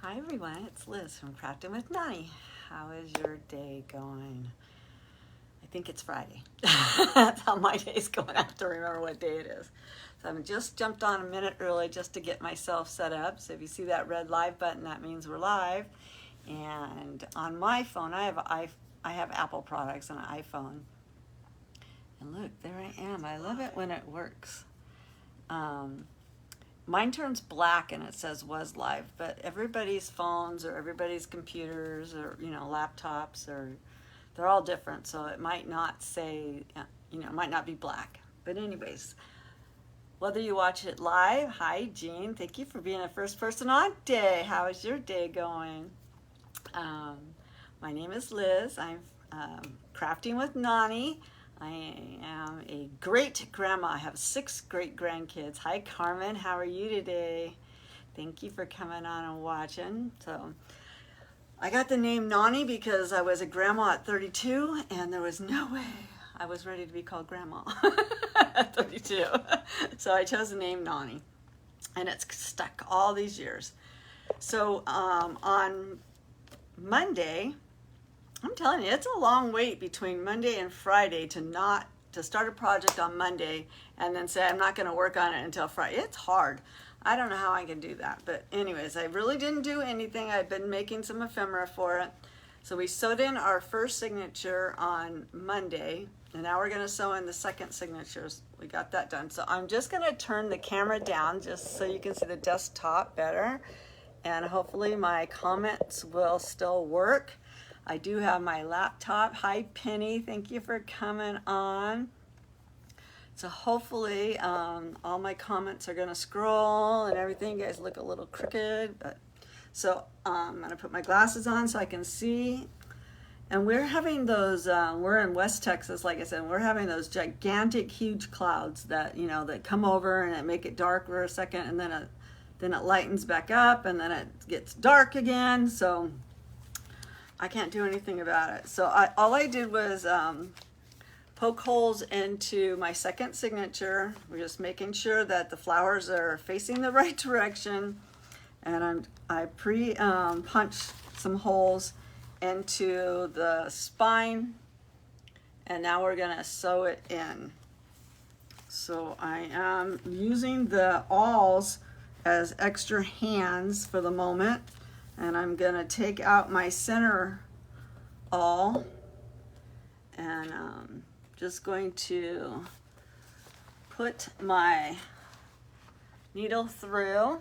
Hi everyone, it's Liz from Crafting with Nani. How is your day going? I think it's Friday. That's how my day's going. I have to remember what day it is. So I've just jumped on a minute early just to get myself set up. So if you see that red live button, that means we're live. And on my phone, I have Apple products on an iPhone. And look, there I am. I love it when it works. Mine turns black and it says was live, but everybody's phones or everybody's computers or, laptops they're all different. So it might not say, it might not be black. But anyways, whether you watch it live, hi Jean, thank you for being the first person on today. How is your day going? My name is Liz. I'm crafting with Nani. I am a great grandma. I have 6 great grandkids. Hi Carmen, how are you today? Thank you for coming on and watching. So I got the name Nani because I was a grandma at 32 and there was no way I was ready to be called grandma at 32. So I chose the name Nani and it's stuck all these years. So on Monday, I'm telling you, it's a long wait between Monday and Friday to start a project on Monday and then say I'm not going to work on it until Friday. It's hard. I don't know how I can do that. But anyways, I really didn't do anything. I've been making some ephemera for it. So we sewed in our first signature on Monday, and now we're going to sew in the second signatures. We got that done. So I'm just going to turn the camera down just so you can see the desktop better. And hopefully my comments will still work. I do have my laptop. Hi, Penny. Thank you for coming on. So hopefully all my comments are going to scroll and everything. You guys look a little crooked. So I'm going to put my glasses on so I can see. And we're having those, we're in West Texas, like I said, we're having those gigantic, huge clouds that, that come over and it make it dark for a second and then it lightens back up and then it gets dark again. So I can't do anything about it. So all I did was poke holes into my second signature. We're just making sure that the flowers are facing the right direction. And I punched some holes into the spine. And now we're gonna sew it in. So I am using the awls as extra hands for the moment. And I'm going to take out my center awl and just going to put my needle through.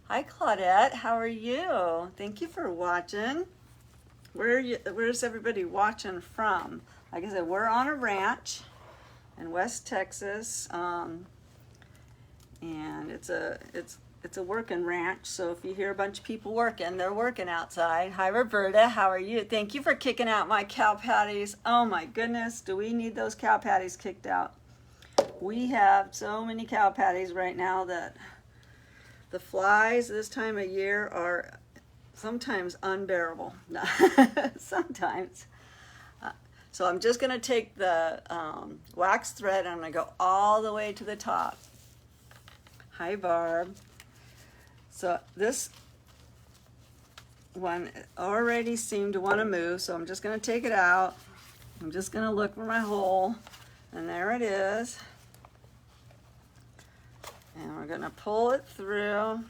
Hi Claudette, how are you? Thank you for watching. Where's everybody watching from? Like I said, we're on a ranch in West Texas, and it's a working ranch, so if you hear a bunch of people working, they're working outside. Hi Roberta, how are you? Thank you for kicking out my cow patties. Oh my goodness, do we need those cow patties kicked out? We have so many cow patties right now that the flies this time of year are sometimes unbearable. Sometimes. So I'm just going to take the wax thread and I'm going to go all the way to the top. Hi Barb. So this one already seemed to want to move, so I'm just going to take it out. I'm just going to look for my hole, and there it is. And we're going to pull it through.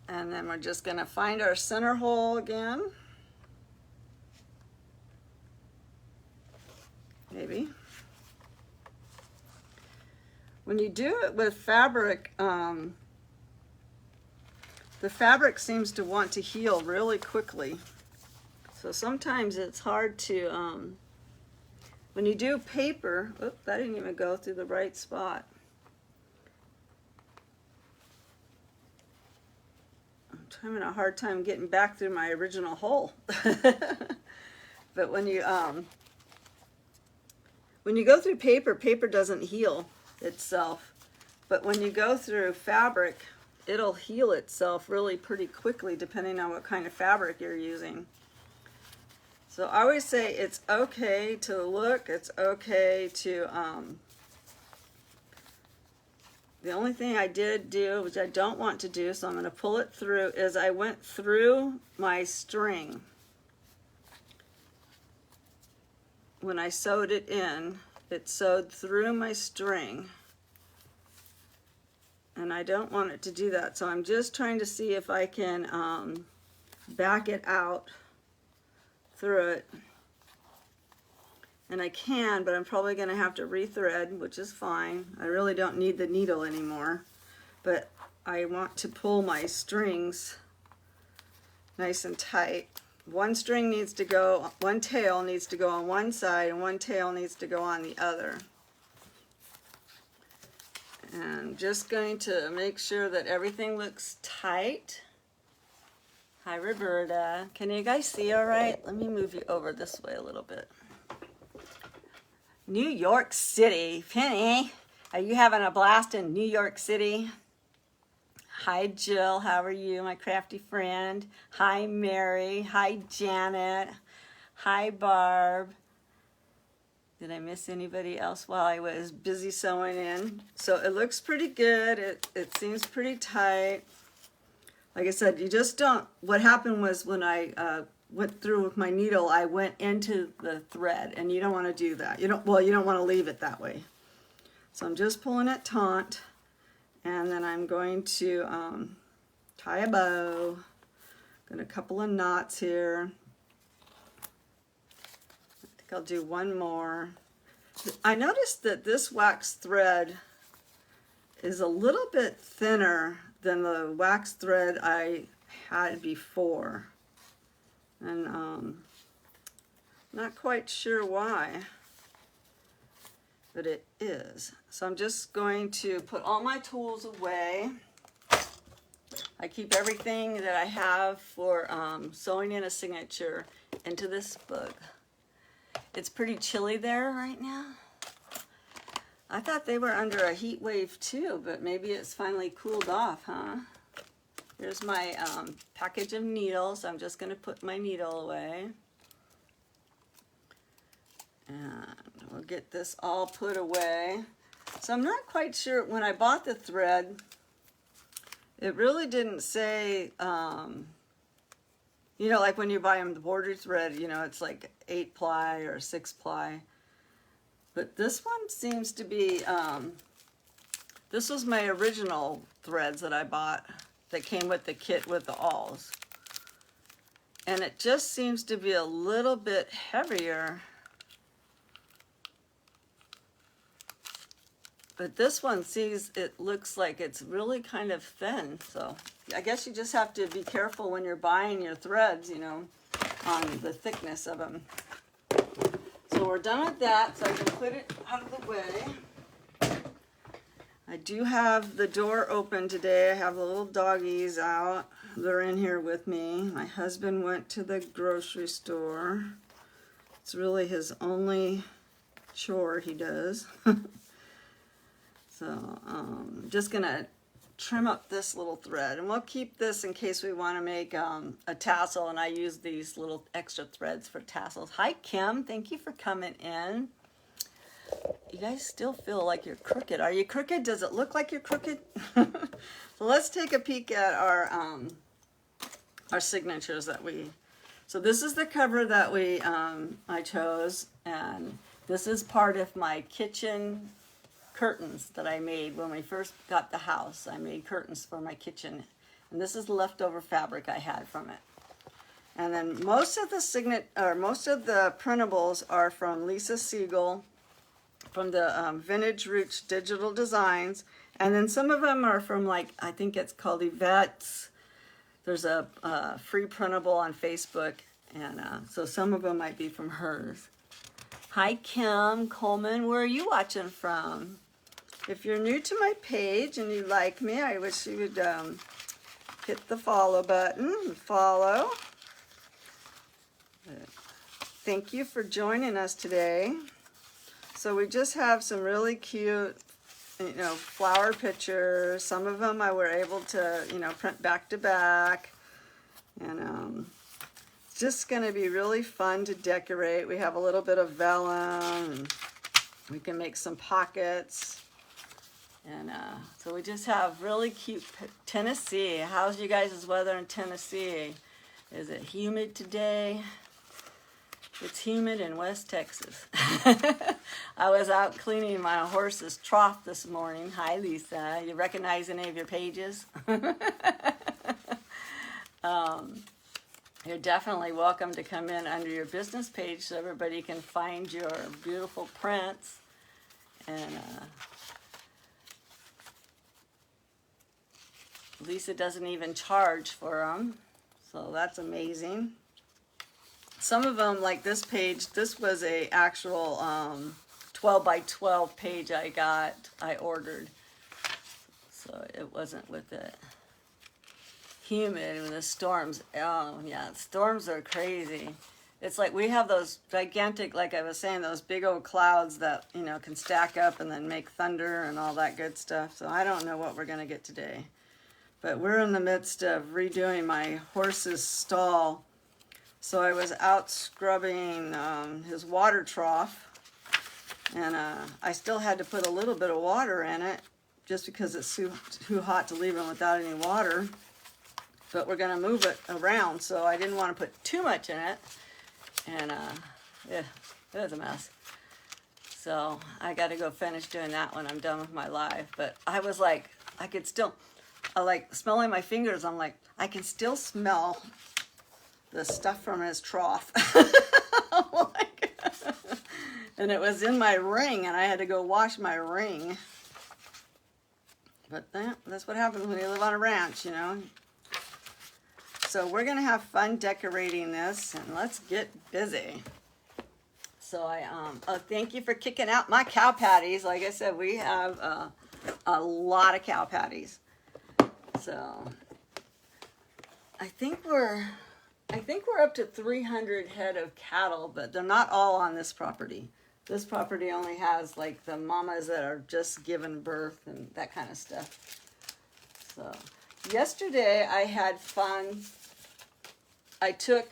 And then we're just going to find our center hole again. Maybe. When you do it with fabric, the fabric seems to want to heal really quickly. So sometimes it's hard to, when you do paper, oops, that didn't even go through the right spot. I'm having a hard time getting back through my original hole. But when you go through paper, paper doesn't heal itself, but when you go through fabric, it'll heal itself really pretty quickly depending on what kind of fabric you're using. So I always say it's okay to look, it's okay to The only thing I did do, which I don't want to do, so I'm going to pull it through, is I went through my string. When I sewed it in, it sewed through my string. And I don't want it to do that, so I'm just trying to see if I can back it out through it. And I can, but I'm probably going to have to rethread, which is fine. I really don't need the needle anymore. But I want to pull my strings nice and tight. One string needs to go, one tail needs to go on one side, and one tail needs to go on the other. And I'm just going to make sure that everything looks tight. Hi, Roberta. Can you guys see all right? Let me move you over this way a little bit. New York City. Penny, are you having a blast in New York City? Hi, Jill. How are you, my crafty friend? Hi, Mary. Hi, Janet. Hi, Barb. Did I miss anybody else while I was busy sewing in? So it looks pretty good. It seems pretty tight. Like I said, you just don't, what happened was when I went through with my needle, I went into the thread, and you don't want to do that. You don't want to leave it that way. So I'm just pulling it taut, and then I'm going to tie a bow. Got a couple of knots here. I think I'll do one more. I noticed that this wax thread is a little bit thinner than the wax thread I had before. And not quite sure why, but it is. So I'm just going to put all my tools away. I keep everything that I have for sewing in a signature into this book. It's pretty chilly there right now. I thought they were under a heat wave too, but maybe it's finally cooled off, huh? Here's my package of needles. I'm just going to put my needle away. And we'll get this all put away. So I'm not quite sure, when I bought the thread, it really didn't say, you know, like when you buy them the border thread, you know, it's like 8-ply or 6-ply. But this one seems to be, this was my original threads that I bought that came with the kit with the awls. And it just seems to be a little bit heavier. But this one it looks like it's really kind of thin. So I guess you just have to be careful when you're buying your threads, you know, on the thickness of them. So we're done with that, so I can put it out of the way. I do have the door open today. I have the little doggies out. They're in here with me. My husband went to the grocery store. It's really his only chore he does. So I'm just gonna trim up this little thread, and we'll keep this in case we want to make a tassel, and I use these little extra threads for tassels. Hi, Kim. Thank you for coming in. You guys still feel like you're crooked. Are you crooked? Does it look like you're crooked? So let's take a peek at our signatures that we. So this is the cover that I chose, and this is part of my kitchen curtains that I made when we first got the house. I made curtains for my kitchen, and this is leftover fabric I had from it. And then most of the printables are from Lisa Siegel, from the Vintage Roots Digital Designs, and then some of them are from, like, I think it's called Yvette's. There's a free printable on Facebook, and so some of them might be from hers. Hi, Kim Coleman. Where are you watching from? If you're new to my page and you like me, I wish you would hit the follow button and follow. Thank you for joining us today. So we just have some really cute, you know, flower pictures. Some of them I were able to, you know, print back to back. And it's just going to be really fun to decorate. We have a little bit of vellum. And we can make some pockets. And so we just have really cute Tennessee. How's you guys' weather in Tennessee? Is it humid today? It's humid in West Texas. I was out cleaning my horse's trough this morning. Hi, Lisa. You recognize any of your pages? You're definitely welcome to come in under your business page so everybody can find your beautiful prints. And Lisa doesn't even charge for them, so that's amazing. Some of them, like this page, this was a actual 12 by 12 page I ordered. So it wasn't with it. Humid with the storms. Oh yeah, storms are crazy. It's like we have those gigantic, like I was saying, those big old clouds that, you know, can stack up and then make thunder and all that good stuff. So I don't know what we're gonna get today. But we're in the midst of redoing my horse's stall. So I was out scrubbing his water trough, and I still had to put a little bit of water in it just because it's too hot to leave him without any water. But we're gonna move it around, so I didn't want to put too much in it. And yeah, it was a mess. So I got to go finish doing that when I'm done with my live. But I was like, I could still, like smelling my fingers, I'm like, I can still smell the stuff from his trough. Oh my God. And it was in my ring, and I had to go wash my ring. But that's what happens when you live on a ranch, you know. So we're gonna have fun decorating this, and let's get busy. So oh, thank you for kicking out my cow patties. Like I said, we have a lot of cow patties. So I think we're up to 300 head of cattle, but they're not all on this property. This property only has like the mamas that are just giving birth and that kind of stuff. So yesterday I had fun. I took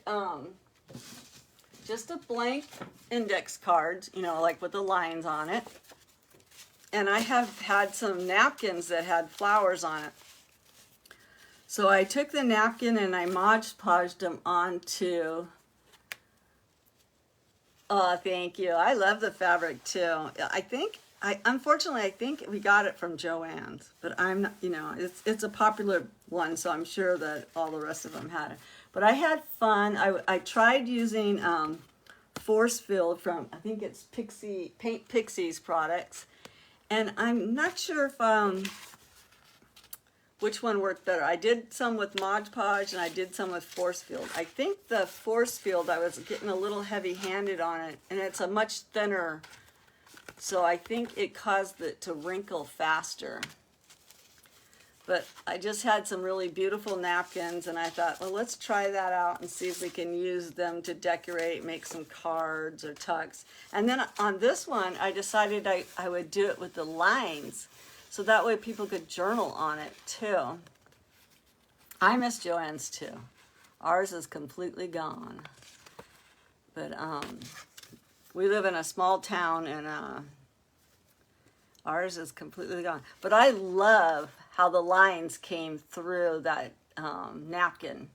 just a blank index card, you know, like with the lines on it. And I have had some napkins that had flowers on it. So I took the napkin and I Mod Podged them onto, oh, thank you. I love the fabric too. Unfortunately, I think we got it from Joann's, but I'm not, you know, it's a popular one, so I'm sure that all the rest of them had it. But I had fun. I tried using Force Filled from, I think it's Paint Pixies products, and I'm not sure if which one worked better. I did some with Mod Podge and I did some with Force Field. I think the Force Field, I was getting a little heavy-handed on it, and it's a much thinner, so I think it caused it to wrinkle faster. But I just had some really beautiful napkins, and I thought, well, let's try that out and see if we can use them to decorate, make some cards or tucks. And then on this one, I decided I would do it with the lines, so that way people could journal on it too. I miss Joann's too. Ours is completely gone. But we live in a small town, and ours is completely gone. But I love how the lines came through that napkin.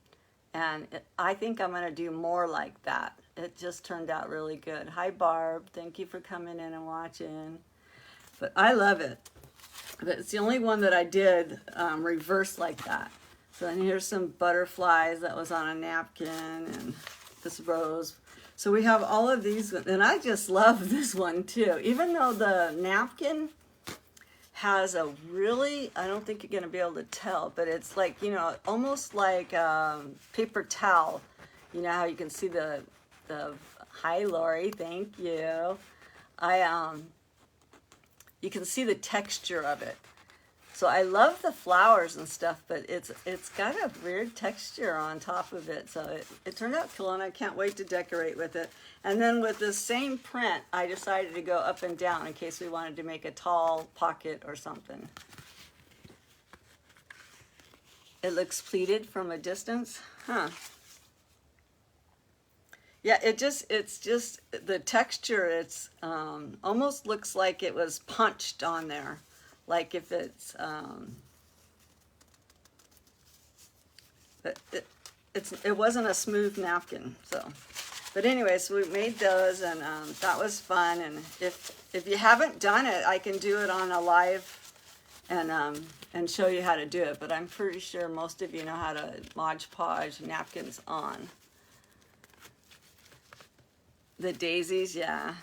And I think I'm gonna do more like that. It just turned out really good. Hi Barb, thank you for coming in and watching. But I love it. But it's the only one that I did reverse like that. So then here's some butterflies that was on a napkin, and this rose. So we have all of these, and I just love this one too. Even though the napkin has a really, I don't think you're gonna be able to tell, but it's like, you know, almost like paper towel. You know how you can see the hi Lori, thank you. You can see the texture of it. So I love the flowers and stuff, but it's got a weird texture on top of it. So it turned out cool, and I can't wait to decorate with it. And then with the same print, I decided to go up and down in case we wanted to make a tall pocket or something. It looks pleated from a distance, huh? Yeah, it's just the texture. It's almost looks like it was punched on there. like if it's, it wasn't a smooth napkin, so. But anyway, so we made those, and that was fun. And if you haven't done it, I can do it on a live and show you how to do it. But I'm pretty sure most of you know how to Mod Podge napkins on. The daisies, yeah.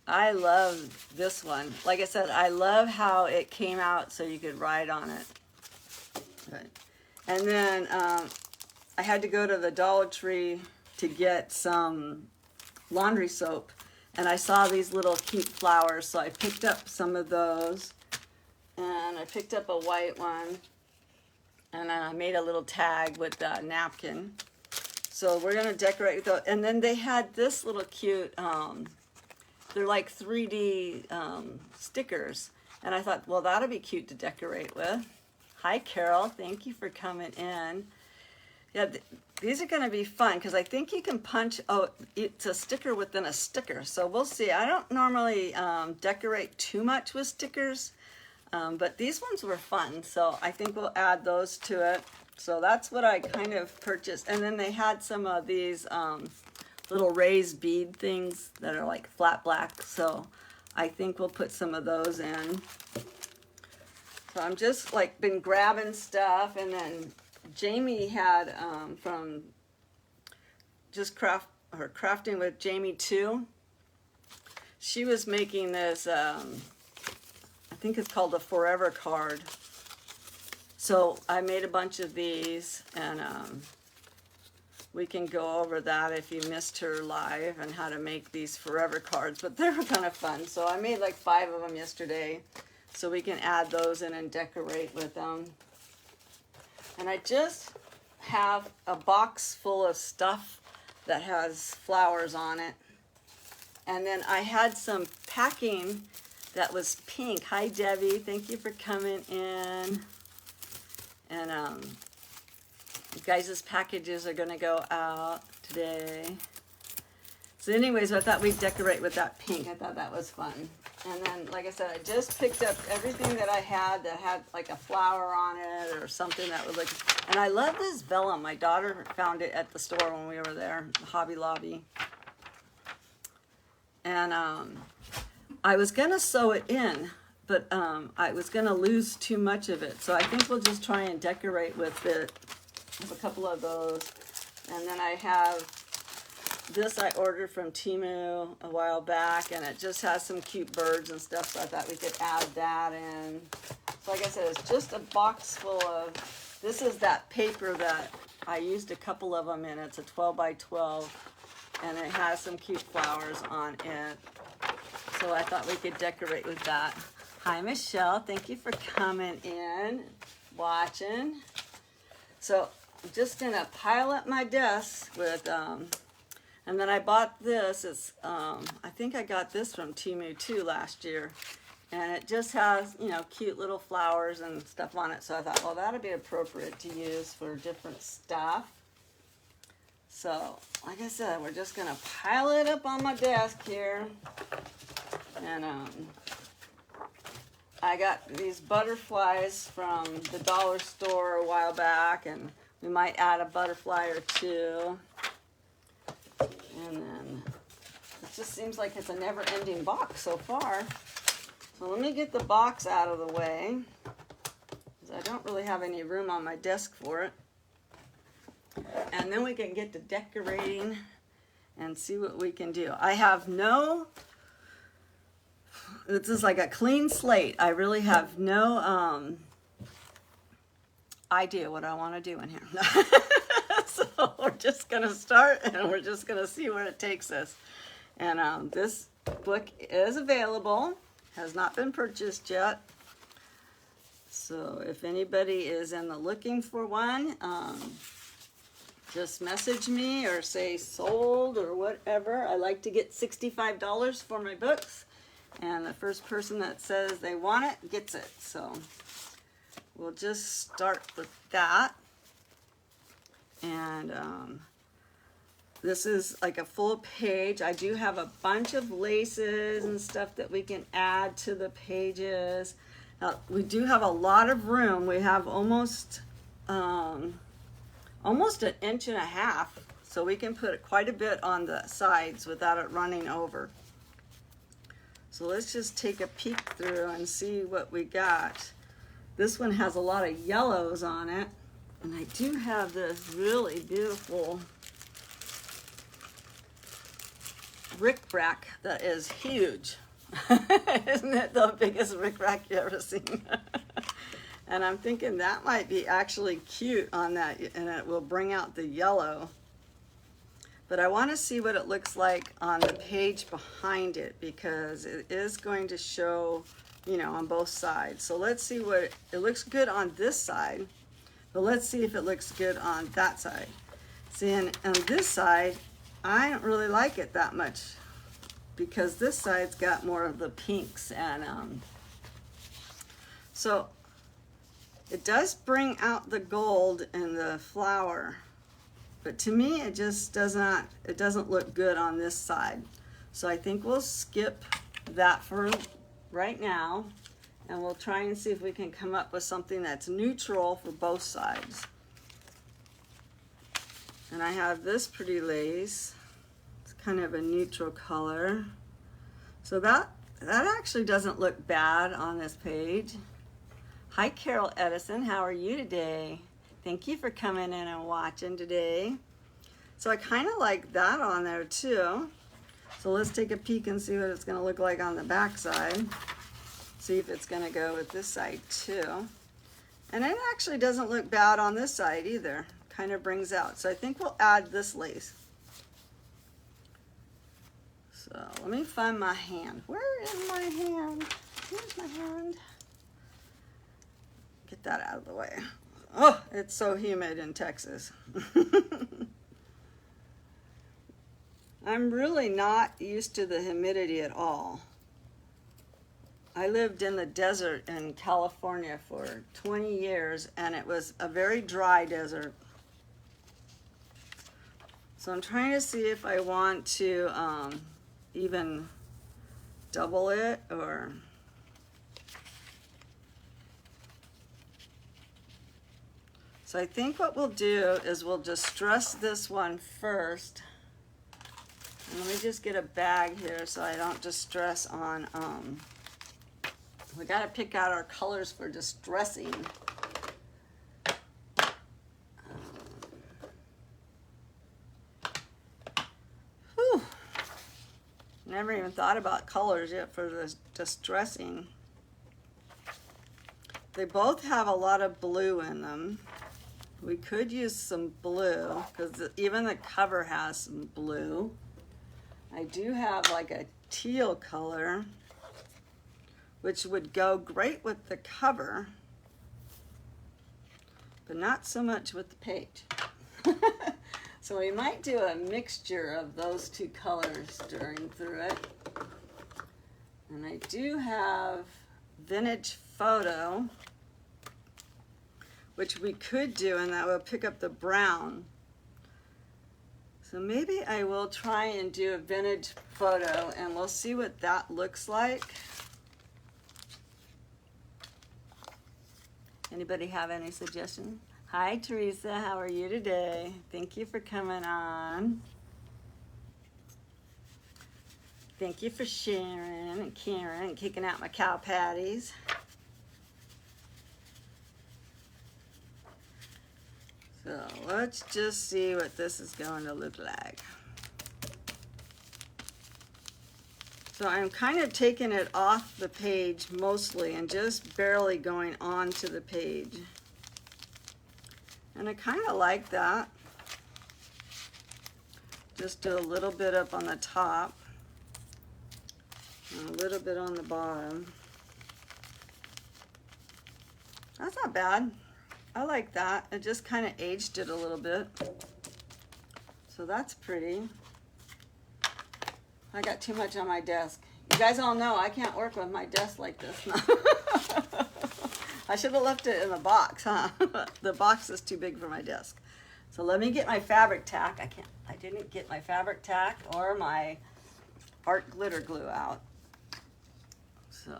I love this one. Like I said, I love how it came out so you could write on it. Right. And then I had to go to the Dollar Tree to get some laundry soap. And I saw these little cute flowers, so I picked up some of those. And I picked up a white one. And I made a little tag with the napkin. So we're going to decorate those. And then they had this little cute, they're like 3D stickers. And I thought, well, that'll be cute to decorate with. Hi, Carol. Thank you for coming in. Yeah, these are going to be fun because I think you can punch, oh, it's a sticker within a sticker. So we'll see. I don't normally decorate too much with stickers. But these ones were fun, so I think we'll add those to it. So that's what I kind of purchased. And then they had some of these little raised bead things that are like flat black. So I think we'll put some of those in. So I'm just like been grabbing stuff. And then Jamie had from just crafting with Jamie too. She was making this, I think it's called a forever card. So I made a bunch of these, and we can go over that if you missed her live and how to make these forever cards. But they were kind of fun. So I made like 5 of them yesterday. So we can add those in and decorate with them. And I just have a box full of stuff that has flowers on it. And then I had some packing that was pink. Hi, Debbie. Thank you for coming in. And you guys' packages are going to go out today. So anyways, I thought we'd decorate with that pink. I thought that was fun. And then, like I said, I just picked up everything that I had that had like a flower on it or something that would look... And I love this vellum. My daughter found it at the store when we were there, Hobby Lobby. And I was going to sew it in, but I was going to lose too much of it. So I think we'll just try and decorate with it, with a couple of those. And then I have this I ordered from Temu a while back, and it just has some cute birds and stuff, so I thought we could add that in. So like I said, it's just a box full of, this is that paper that I used a couple of them in. It's a 12 by 12, and it has some cute flowers on it. So I thought we could decorate with that. Hi, Michelle. Thank you for coming in, watching. So I'm just going to pile up my desk with, and then I bought this. It's, I think I got this from Temu too last year. And it just has, you know, cute little flowers and stuff on it. So I thought, well, that'd be appropriate to use for different stuff. So, like I said, we're just going to pile it up on my desk here. And I got these butterflies from the dollar store a while back, and we might add a butterfly or two. And then it just seems like it's a never-ending box so far. So let me get the box out of the way, because I don't really have any room on my desk for it. And then we can get to decorating and see what we can do. I have no, this is like a clean slate. I really have no idea what I want to do in here. So we're just going to start, and we're just going to see where it takes us. And this book is available, has not been purchased yet. So if anybody is in the looking for one, just message me or say sold or whatever. I like to get $65 for my books, and the first person that says they want it gets it. So we'll just start with that. And This is like a full page. I do have a bunch of laces and stuff that we can add to the pages. Now, we do have a lot of room. We have almost an inch and a half, so we can put quite a bit on the sides without it running over. So let's just take a peek through and see what we got. This one has a lot of yellows on it, and I do have this really beautiful rickrack that is huge. Isn't it the biggest rickrack you ever seen? And I'm thinking that might be actually cute on that, and it will bring out the yellow. But I want to see what it looks like on the page behind it, because it is going to show, you know, on both sides. So let's see what it looks good on this side, but let's see if it looks good on that side. See, and on this side, I don't really like it that much, because this side's got more of the pinks, and so it does bring out the gold in the flower, but to me it just doesn't look good on this side. So I think we'll skip that for right now, and we'll try and see if we can come up with something that's neutral for both sides. And I have this pretty lace. It's kind of a neutral color. So that actually doesn't look bad on this page. Hi, Carol Edison. How are you today? Thank you for coming in and watching today. So I kind of like that on there too. So let's take a peek and see what it's going to look like on the back side. See if it's going to go with this side too. And it actually doesn't look bad on this side either. Kind of brings out. So I think we'll add this lace. So let me find my hand. Where is my hand? Here's my hand. Get that out of the way. Oh, it's so humid in Texas. I'm really not used to the humidity at all. I lived in the desert in California for 20 years, and it was a very dry desert. So I'm trying to see if I want to even double it, or so I think what we'll do is we'll distress this one first. And let me just get a bag here so I don't distress on, we gotta pick out our colors for distressing. Whew. Never even thought about colors yet for this distressing. They both have a lot of blue in them. We could use some blue, because even the cover has some blue. I do have like a teal color, which would go great with the cover, but not so much with the page. So we might do a mixture of those two colors during through it. And I do have Vintage Photo, which we could do, and that will pick up the brown. So maybe I will try and do a Vintage Photo, and we'll see what that looks like. Anybody have any suggestions? Hi, Teresa. How are you today? Thank you for coming on. Thank you for Sharon and Karen and kicking out my cow patties. So let's just see what this is going to look like. So I'm kind of taking it off the page mostly and just barely going onto the page. And I kind of like that. Just do a little bit up on the top and a little bit on the bottom. That's not bad. I like that. It just kind of aged it a little bit. So that's pretty. I got too much on my desk. You guys all know I can't work with my desk like this. I should have left it in the box, huh? The box is too big for my desk. So let me get my fabric tack. I didn't get my fabric tack or my art glitter glue out. So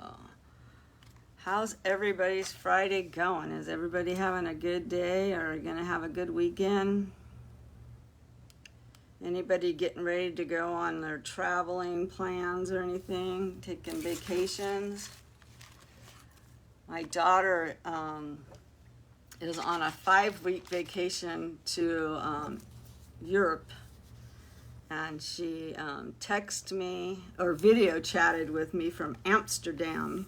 how's everybody's Friday going? Is everybody having a good day or gonna have a good weekend? Anybody getting ready to go on their traveling plans or anything? Taking vacations? My daughter is on a 5-week vacation to Europe, and she texted me or video chatted with me from Amsterdam,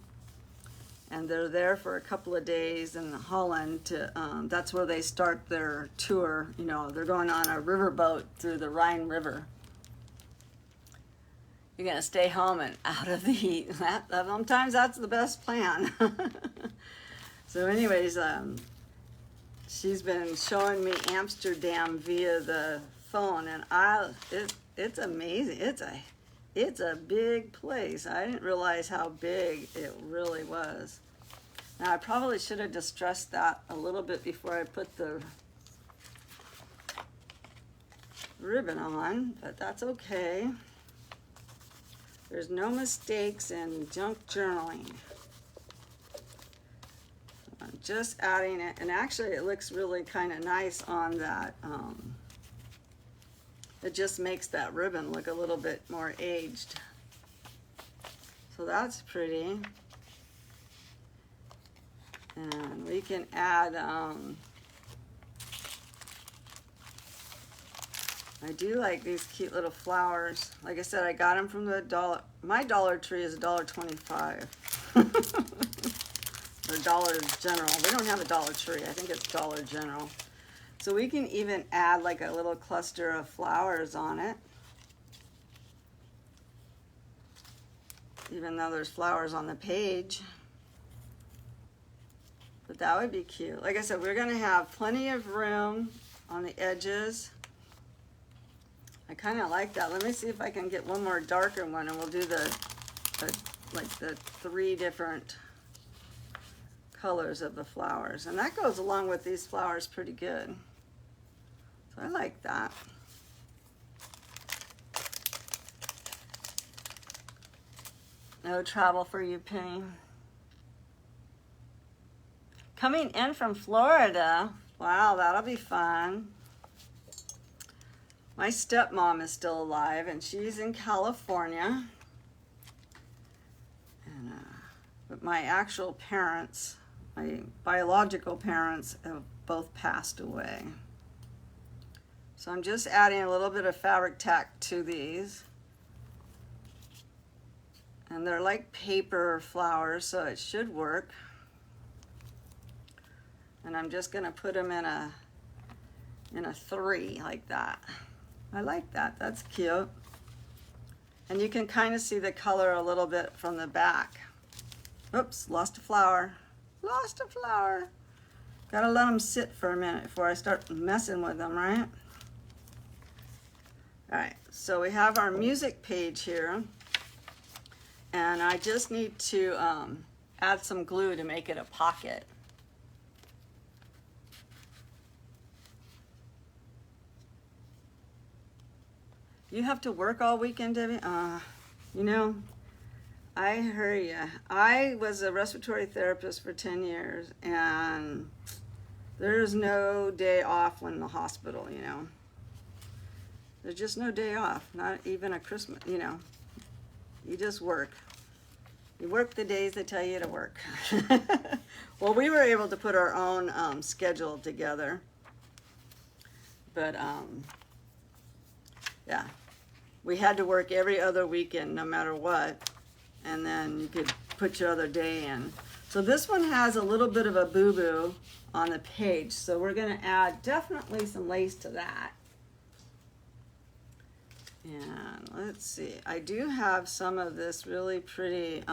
and they're there for a couple of days in Holland. That's where they start their tour. You know, they're going on a riverboat through the Rhine River. You're gonna stay home and out of the heat. Sometimes that's the best plan. So anyways, she's been showing me Amsterdam via the phone, and it's amazing. It's a big place. I didn't realize how big it really was. Now I probably should have distressed that a little bit before I put the ribbon on, but that's okay. There's no mistakes in junk journaling. I'm just adding it, and actually it looks really kind of nice on that. It just makes that ribbon look a little bit more aged. So that's pretty. And we can add, I do like these cute little flowers. Like I said, I got them from the my Dollar Tree is $1.25. Or Dollar General. We don't have a Dollar Tree. I think it's Dollar General. So we can even add like a little cluster of flowers on it. Even though there's flowers on the page. But that would be cute. Like I said, we're going to have plenty of room on the edges. I kind of like that. Let me see if I can get one more darker one, and we'll do the 3 different colors of the flowers. And that goes along with these flowers pretty good. So I like that. No travel for you, Penny. Coming in from Florida. Wow, that'll be fun. My stepmom is still alive, and she's in California. And, but my actual parents, my biological parents, have both passed away. So I'm just adding a little bit of fabric tack to these. And they're like paper flowers, so it should work. And I'm just gonna put them in a 3 like that. I like that, that's cute. And you can kind of see the color a little bit from the back. Oops, lost a flower. Lost a flower. Gotta let them sit for a minute before I start messing with them, right? All right, so we have our music page here. And I just need to add some glue to make it a pocket. You have to work all weekend, Debbie? You know, I hear you. I was a respiratory therapist for 10 years, and there's no day off when in the hospital, you know. There's just no day off, not even a Christmas, you know. You just work. You work the days they tell you to work. Well, we were able to put our own schedule together. But, yeah, we had to work every other weekend no matter what, and then you could put your other day in. So this one has a little bit of a boo-boo on the page, so we're going to add definitely some lace to that. And let's see, I do have some of this really pretty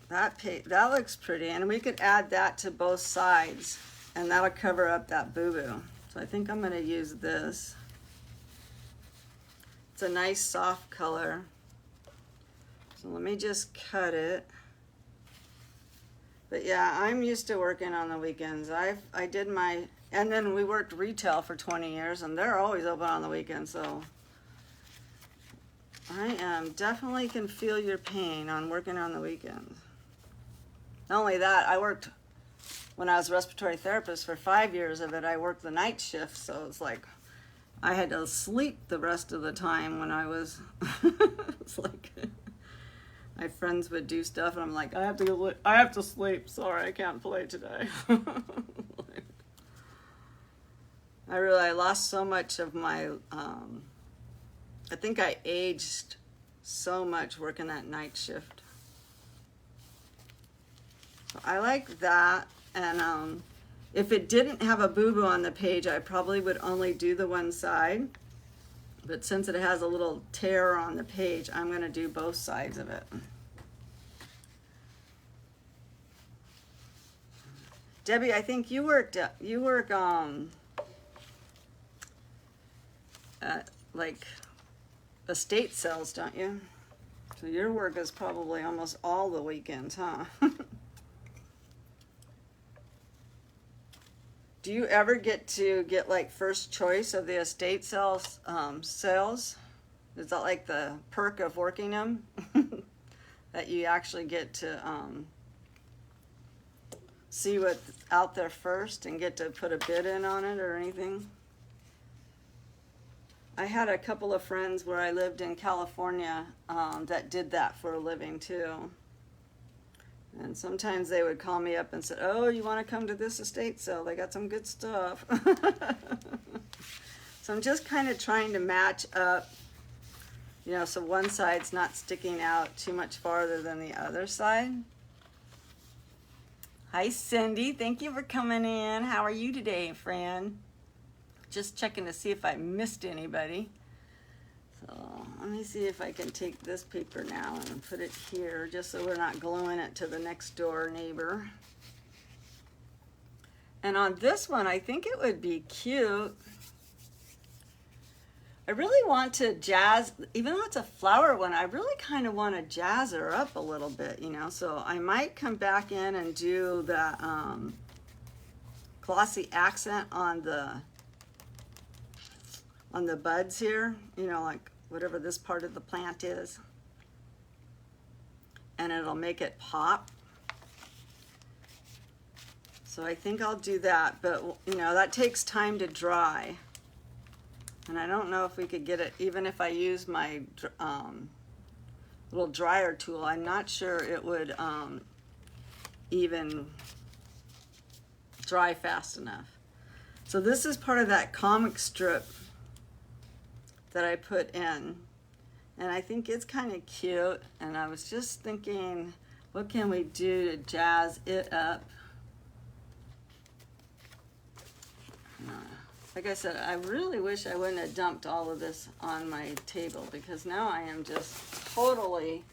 that looks pretty, and we could add that to both sides, and that'll cover up that boo-boo. So I think I'm going to use this. It's a nice soft color. So let me just cut it. But yeah, I'm used to working on the weekends. I did my, and then we worked retail for 20 years, and they're always open on the weekends, so I definitely can feel your pain on working on the weekends. Not only that, I worked, when I was a respiratory therapist for 5 years of it, I worked the night shift, so it's like I had to sleep the rest of the time when I was, it's like, my friends would do stuff, and I'm like, I have to sleep. Sorry, I can't play today. I lost so much of my, I think I aged so much working that night shift. So I like that, and if it didn't have a boo-boo on the page, I probably would only do the one side. But since it has a little tear on the page, I'm going to do both sides of it. Debbie, I think you work at like estate sales, don't you? So your work is probably almost all the weekends, huh? Do you ever get to get like first choice of the estate sales sales? Is that like the perk of working them? That you actually get to see what's out there first and get to put a bid in on it or anything? I had a couple of friends where I lived in California that did that for a living too. And sometimes they would call me up and say, oh, you want to come to this estate sale? They got some good stuff. So I'm just kind of trying to match up, you know, so one side's not sticking out too much farther than the other side. Hi, Cindy. Thank you for coming in. How are you today, friend? Just checking to see if I missed anybody. So let me see if I can take this paper now and put it here, just so we're not gluing it to the next door neighbor. And on this one, I think it would be cute. I really want to jazz, even though it's a flower one, I really kind of want to jazz her up a little bit, you know. So I might come back in and do the glossy accent on the buds here, you know, like whatever this part of the plant is, and it'll make it pop. So I think I'll do that, but you know, that takes time to dry, and I don't know if we could get it, even if I use my little dryer tool, I'm not sure it would even dry fast enough. So this is part of that comic strip that I put in, and I think it's kind of cute, and I was just thinking, what can we do to jazz it up? Like I said, I really wish I wouldn't have dumped all of this on my table, because now I am just totally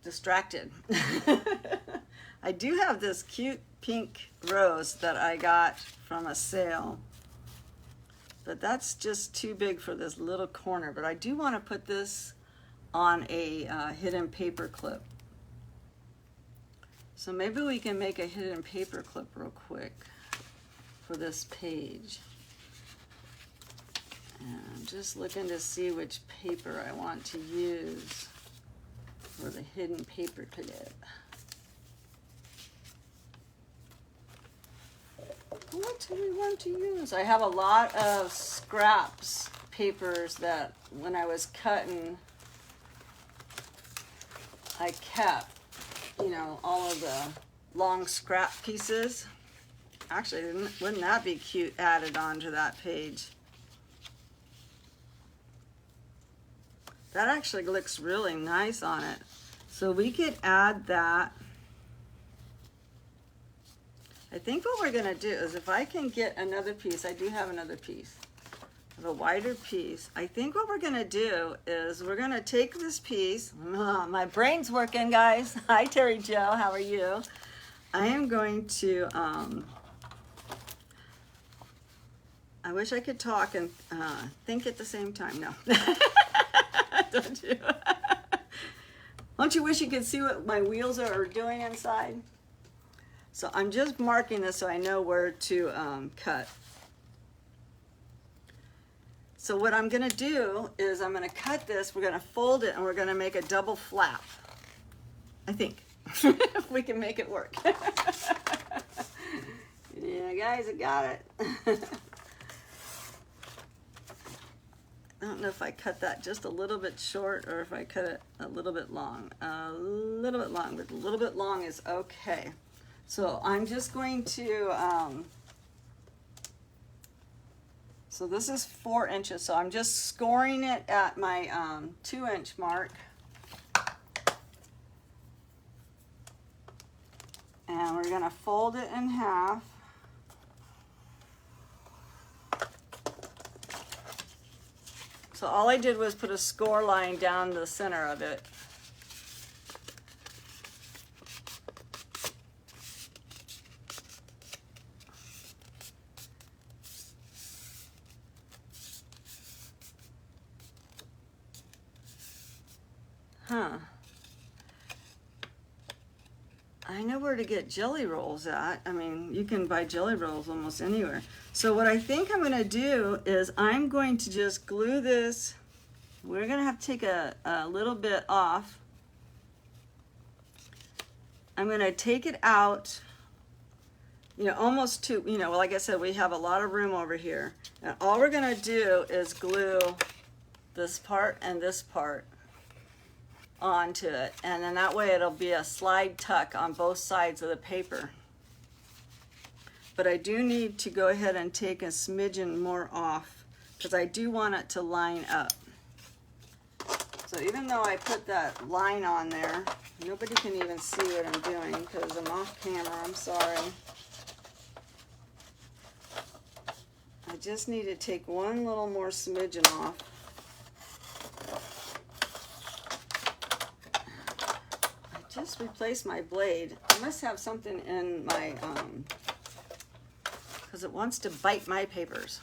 distracted. I do have this cute pink rose that I got from a sale, but that's just too big for this little corner. But I do want to put this on a hidden paper clip. So maybe we can make a hidden paper clip real quick for this page. And I'm just looking to see which paper I want to use for the hidden paper clip. What do we want to use? I have a lot of scraps papers that when I was cutting, I kept, you know, all of the long scrap pieces. Actually, wouldn't that be cute added onto that page? That actually looks really nice on it. So we could add that. I think what we're gonna do is, if I can get another piece, I do have another piece, a wider piece. I think what we're gonna do is we're gonna take this piece. My brain's working, guys. Hi, Terry Jo, how are you? I am going to, I wish I could talk and think at the same time. No, don't you? Don't you wish you could see what my wheels are doing inside? So I'm just marking this so I know where to cut. So what I'm gonna do is I'm gonna cut this, we're gonna fold it, and we're gonna make a double flap. I think, if we can make it work. Yeah, guys, I got it. I don't know if I cut that just a little bit short or if I cut it a little bit long. A little bit long, but a little bit long is okay. So I'm just going to, so this is 4 inches, so I'm just scoring it at my 2-inch mark. And we're gonna fold it in half. So all I did was put a score line down the center of it. Huh. I know where to get jelly rolls at. I mean, you can buy jelly rolls almost anywhere. So what I think I'm gonna do is I'm going to just glue this. We're gonna have to take a little bit off. I'm gonna take it out, you know, almost to, you know, like I said, we have a lot of room over here. And all we're gonna do is glue this part and this part onto it, and then that way it'll be a slide tuck on both sides of the paper. But I do need to go ahead and take a smidgen more off because I do want it to line up. So even though I put that line on there, nobody can even see what I'm doing because I'm off camera. I'm sorry. I just need to take one little more smidgen off. Just replaced my blade. I must have something in my, because it wants to bite my papers.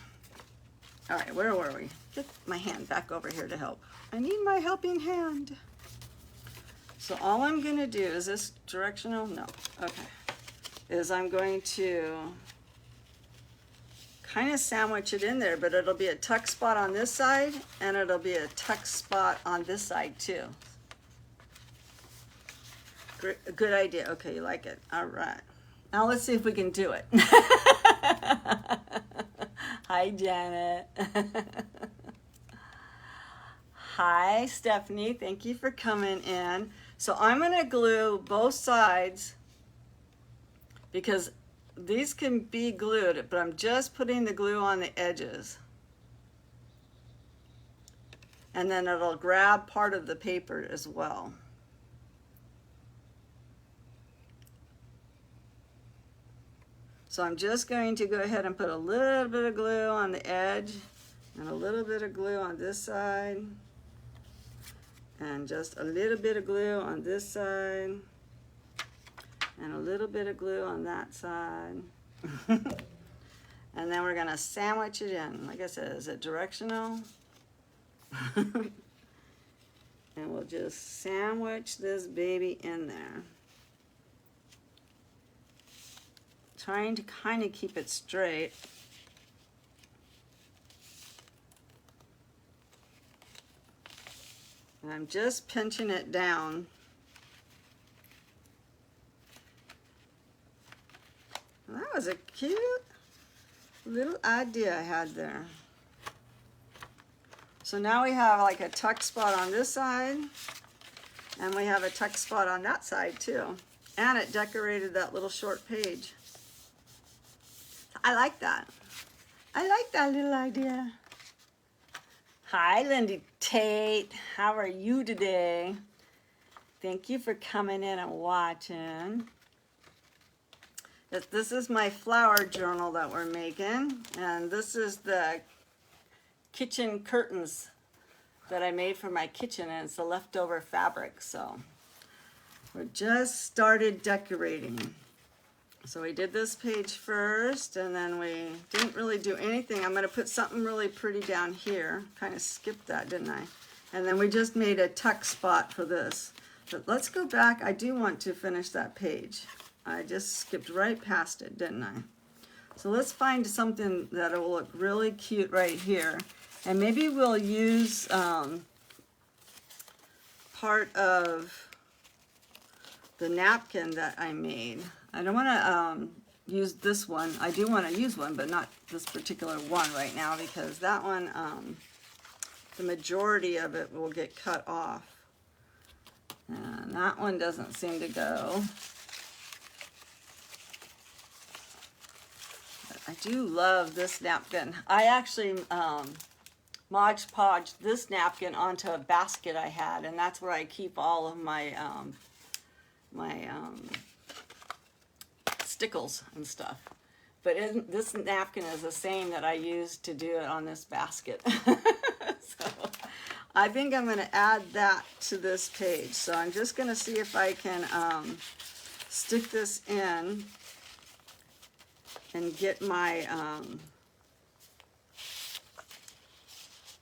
All right, where were we? Get my hand back over here to help. I need my helping hand. So all I'm gonna do, is this directional? No, okay. Is I'm going to kind of sandwich it in there, but it'll be a tuck spot on this side and it'll be a tuck spot on this side too. Good idea. Okay, you like it. All right. Now let's see if we can do it. Hi, Janet. Hi, Stephanie. Thank you for coming in. So I'm going to glue both sides because these can be glued, but I'm just putting the glue on the edges. And then it'll grab part of the paper as well. So I'm just going to go ahead and put a little bit of glue on the edge and a little bit of glue on this side and just a little bit of glue on this side and a little bit of glue on that side. And then we're going to sandwich it in. Like I said, is it directional? And we'll just sandwich this baby in there. Trying to kind of keep it straight. And I'm just pinching it down. And that was a cute little idea I had there. So now we have like a tuck spot on this side, and we have a tuck spot on that side too. And it decorated that little short page. I like that. I like that little idea. Hi, Lindy Tate. How are you today? Thank you for coming in and watching. This is my flower journal that we're making. And this is the kitchen curtains that I made for my kitchen. And it's the leftover fabric. So we're just started decorating. So we did this page first, and then we didn't really do anything. I'm going to put something really pretty down here. Kind of skipped that, didn't I? And then we just made a tuck spot for this. But let's go back. I do want to finish that page. I just skipped right past it, didn't I? So let's find something that will look really cute right here. And maybe we'll use part of the napkin that I made. I don't want to use this one. I do want to use one, but not this particular one right now, because that one, the majority of it will get cut off. And that one doesn't seem to go. But I do love this napkin. I actually Mod Podge this napkin onto a basket I had, and that's where I keep all of my stickles and stuff. But this napkin is the same that I used to do it on this basket. So I think I'm going to add that to this page. So I'm just going to see if I can stick this in and get my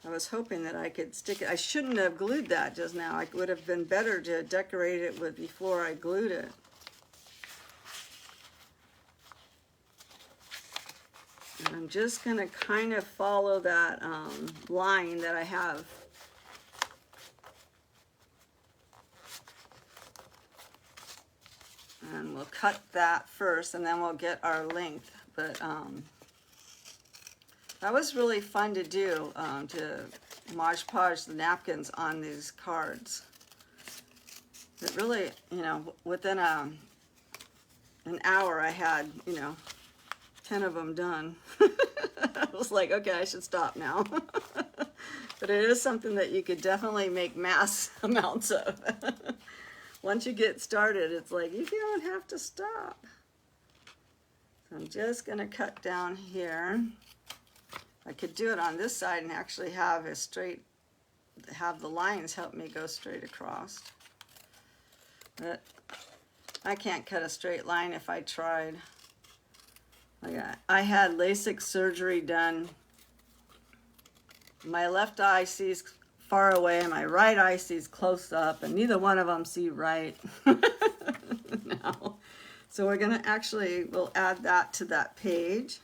I was hoping that I could stick it. I shouldn't have glued that just now. It would have been better to decorate it with before I glued it. And I'm just going to kind of follow that line that I have. And we'll cut that first, and then we'll get our length. But that was really fun to do, to Mod Podge the napkins on these cards. It really, you know, within an hour I had, you know, 10 of them done. I was like, okay, I should stop now. But it is something that you could definitely make mass amounts of. Once you get started, it's like, you don't have to stop. So I'm just going to cut down here. I could do it on this side and actually have the lines help me go straight across. But I can't cut a straight line if I tried. I had LASIK surgery done. My left eye sees far away and my right eye sees close up, and neither one of them see right now. So we're going to we'll add that to that page.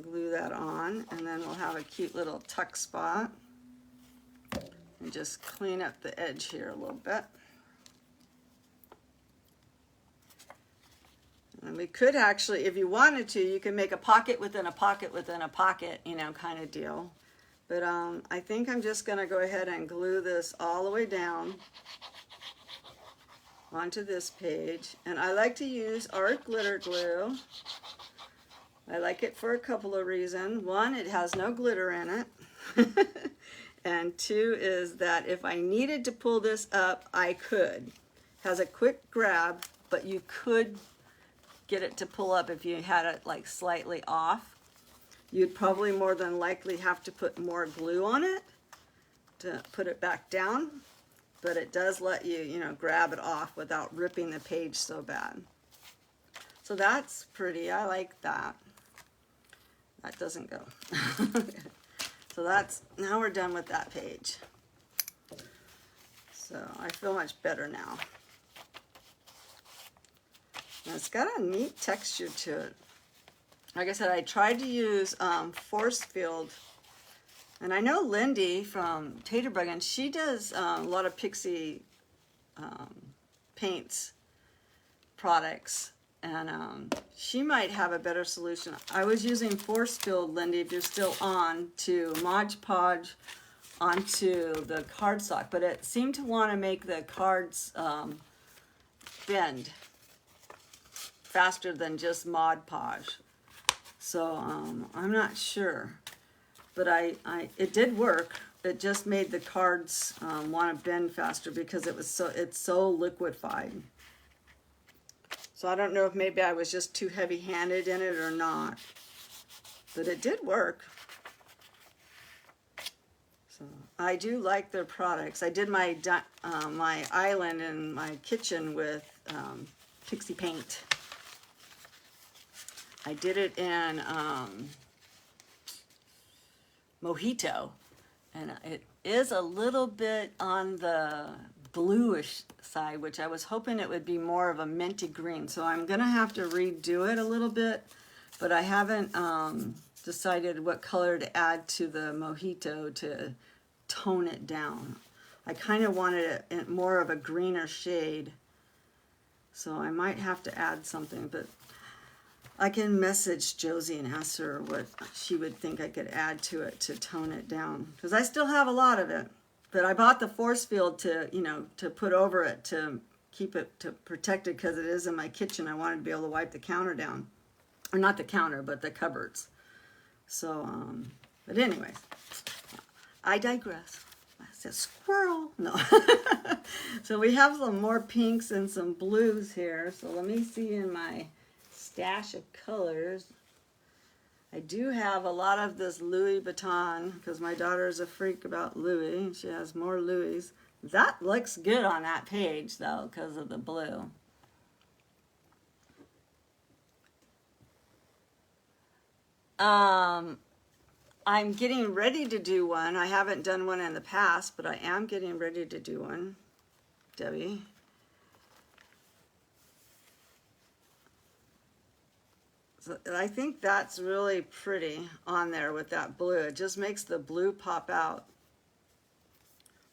Glue that on, and then we'll have a cute little tuck spot, and just clean up the edge here a little bit. And we could actually, if you wanted to, you can make a pocket within a pocket within a pocket, you know, kind of deal. But I think I'm just going to go ahead and glue this all the way down onto this page. And I like to use art glitter glue. I like it for a couple of reasons. One, it has no glitter in it. And two is that if I needed to pull this up, I could. It has a quick grab, but you could get it to pull up if you had it like slightly off. You'd probably more than likely have to put more glue on it to put it back down. But it does let you, you know, grab it off without ripping the page so bad. So that's pretty. I like that. That doesn't go. So now we're done with that page. So I feel much better now. And it's got a neat texture to it. Like I said, I tried to use force field. And I know Lindy from Taterbug, and she does a lot of Pixie paints products. And she might have a better solution. I was using force field, Lindy, if you're still on, to Mod Podge onto the cardstock, but it seemed to want to make the cards bend faster than just Mod Podge. So I'm not sure, but it did work. It just made the cards want to bend faster because it's so liquefied. So I don't know if maybe I was just too heavy-handed in it or not, but it did work. So I do like their products. I did my island in my kitchen with Pixie paint. I did it in Mojito, and it is a little bit on the bluish side, which I was hoping it would be more of a minty green. So I'm gonna have to redo it a little bit, but I haven't decided what color to add to the mojito to tone it down. I kind of wanted it more of a greener shade, so I might have to add something, but I can message Josie and ask her what she would think I could add to it to tone it down, because I still have a lot of it. But I bought the force field to, you know, to put over it to keep it, to protect it, because it is in my kitchen. I wanted to be able to wipe the counter down. Or not the counter, but the cupboards. So, but anyways, I digress. I said squirrel. No. So we have some more pinks and some blues here. So let me see in my stash of colors. I do have a lot of this Louis Vuitton because my daughter is a freak about Louis. She has more Louis. That looks good on that page though because of the blue. I'm getting ready to do one. I haven't done one in the past, but I am getting ready to do one, Debbie. So I think that's really pretty on there with that blue. It just makes the blue pop out.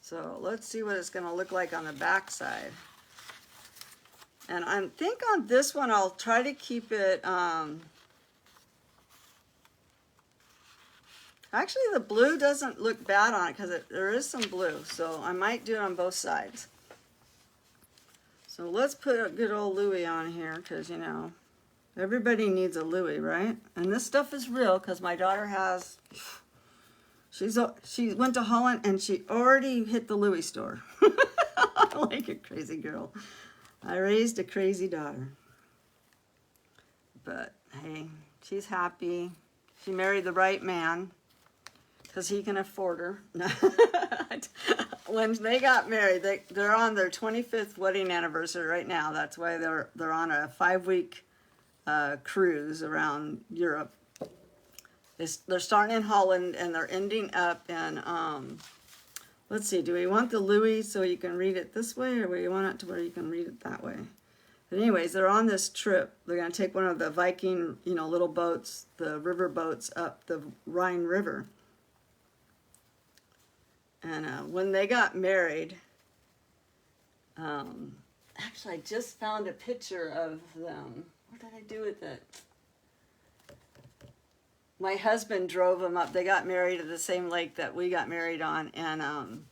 So let's see what it's going to look like on the back side. And I think on this one I'll try to keep it, actually the blue doesn't look bad on it because there is some blue. So I might do it on both sides. So let's put a good old Louis on here because, you know, everybody needs a Louis, right? And this stuff is real because my daughter has, she went to Holland and she already hit the Louis store. Like a crazy girl. I raised a crazy daughter. But hey, she's happy. She married the right man because he can afford her. When they got married, they're on their 25th wedding anniversary right now. That's why they're on a 5-week cruise around Europe. They're starting in Holland and they're ending up in, let's see, do we want the Louis so you can read it this way or do we want it to where you can read it that way? But anyways, they're on this trip. They're going to take one of the Viking, you know, little boats, the river boats up the Rhine River. And when they got married, actually I just found a picture of them. What did I do with it? My husband drove them up. They got married at the same lake that we got married on. And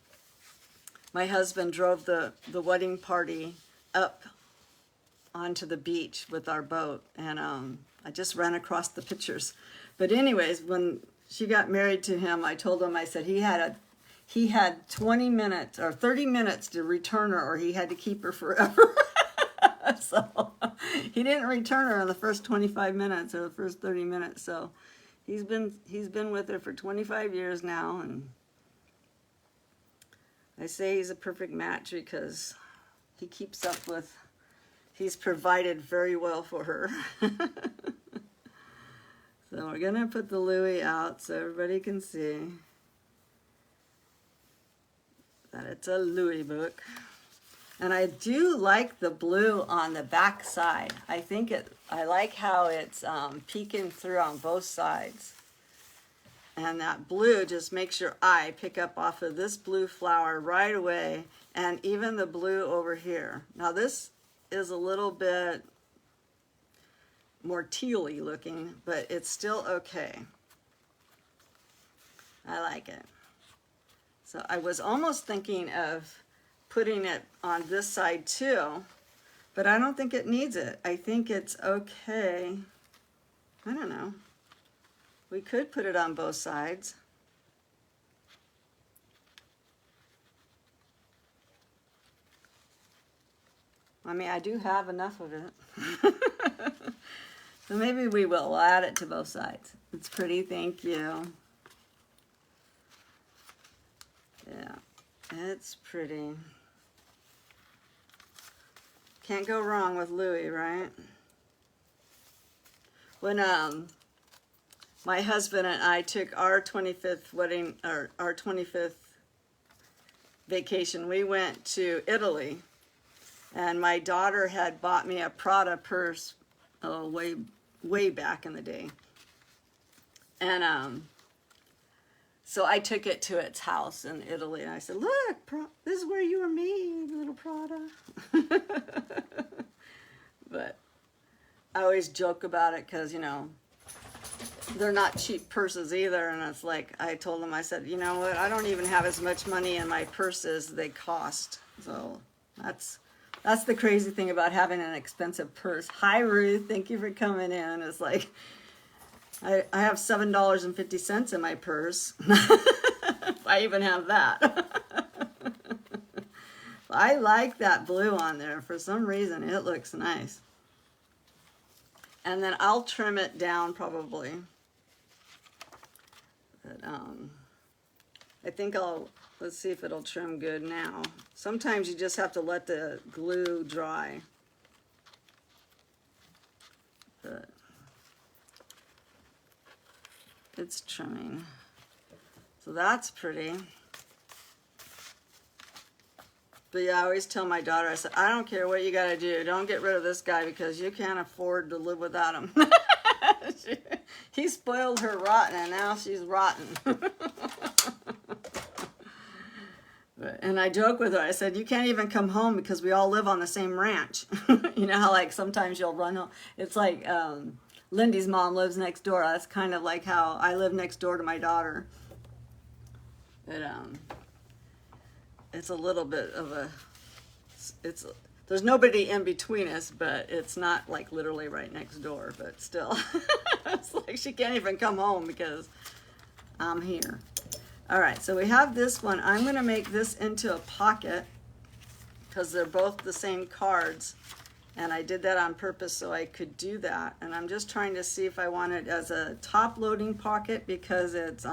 my husband drove the wedding party up onto the beach with our boat. And I just ran across the pictures. But anyways, when she got married to him, I told him, I said he had 20 minutes or 30 minutes to return her or he had to keep her forever. So he didn't return her in the first 25 minutes or the first 30 minutes. So he's been with her for 25 years now, and I say he's a perfect match because he keeps up with, he's provided very well for her. So we're gonna put the Louis out so everybody can see that it's a Louis book. And I do like the blue on the back side. I like how it's peeking through on both sides. And that blue just makes your eye pick up off of this blue flower right away, and even the blue over here. Now this is a little bit more teal-y looking, but it's still okay. I like it. So I was almost thinking of putting it on this side too, but I don't think it needs it. I think it's okay. I don't know. We could put it on both sides. I mean, I do have enough of it. So maybe we will. We'll add it to both sides. It's pretty, thank you. Yeah, it's pretty. Can't go wrong with Louis, right? When my husband and I took our 25th wedding, or our 25th vacation, we went to Italy, and my daughter had bought me a Prada purse way back in the day. And so I took it to its house in Italy, and I said, look, this is where you were made, little Prada. But I always joke about it because, you know, they're not cheap purses either. And it's like, I told them, I said, you know what, I don't even have as much money in my purse as they cost. So that's the crazy thing about having an expensive purse. Hi, Ruth. Thank you for coming in. It's like, I have $7.50 in my purse. If I even have that. I like that blue on there. For some reason, it looks nice. And then I'll trim it down probably. But I think let's see if it'll trim good now. Sometimes you just have to let the glue dry. But it's trimming. So that's pretty. But yeah, I always tell my daughter, I said, I don't care what you got to do. Don't get rid of this guy because you can't afford to live without him. He spoiled her rotten, and now she's rotten. And I joke with her. I said, you can't even come home because we all live on the same ranch. You know how, like, sometimes you'll run home. It's like Lindy's mom lives next door. That's kind of like how I live next door to my daughter. But it's a little bit of a, there's nobody in between us, but it's not like literally right next door, but still. It's like she can't even come home because I'm here. All right, so we have this one. I'm gonna make this into a pocket because they're both the same cards, and I did that on purpose so I could do that. And I'm just trying to see if I want it as a top loading pocket because it's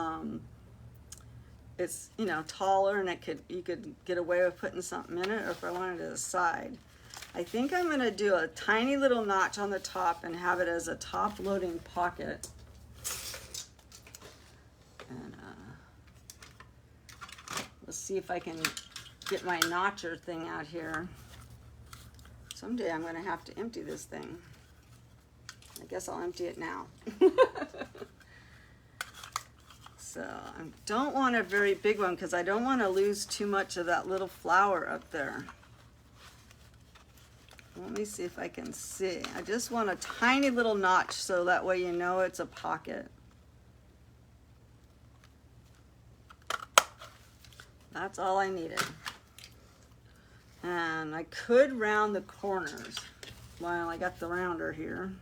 you know, taller, and you could get away with putting something in it, or if I wanted it as a side. I think I'm going to do a tiny little notch on the top and have it as a top loading pocket. And let's see if I can get my notcher thing out here. Someday I'm going to have to empty this thing. I guess I'll empty it now. So I don't want a very big one because I don't want to lose too much of that little flower up there. Let me see if I can see. I just want a tiny little notch so that way you know it's a pocket. That's all I needed. And I could round the corners. Well, I got the rounder here.